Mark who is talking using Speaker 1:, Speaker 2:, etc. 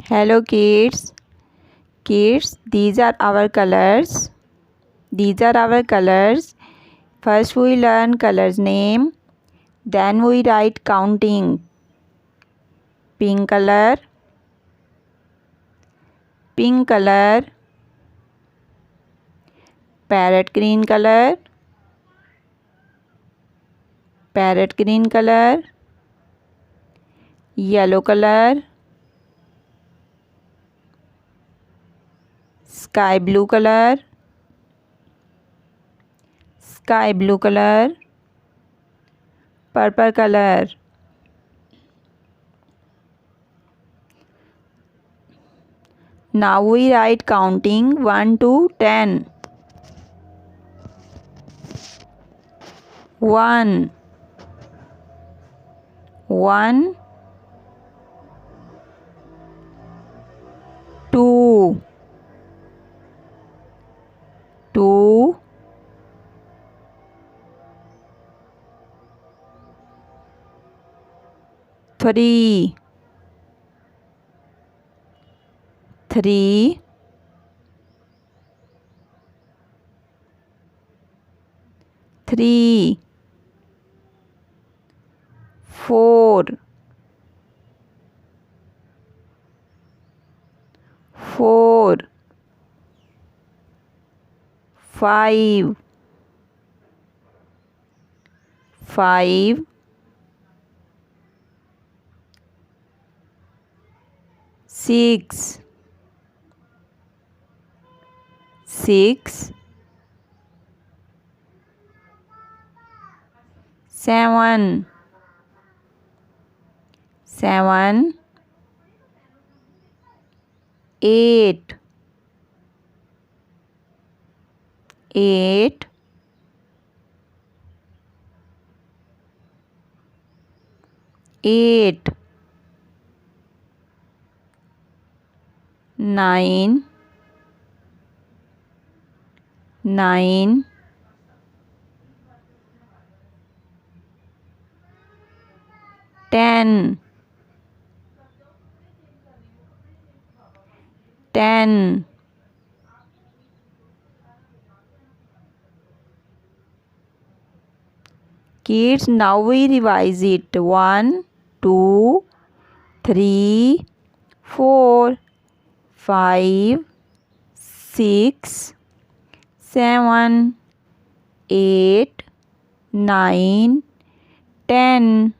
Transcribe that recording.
Speaker 1: Hello kids. Kids, these are our colors. These are our colors. First we learn colors name. Then we write counting. Pink color. Pink color. Parrot green color. Parrot green color. Yellow color. Sky blue color. Sky blue color. Purple color. Now we write counting 1 to 10. 1 1 2 2 3 3 3 4 4 5 5 6 6 7 7 8 8 8 9 9 10 10 Kids, now we revise it. 1 2 3 4 5 6 7 8 9 10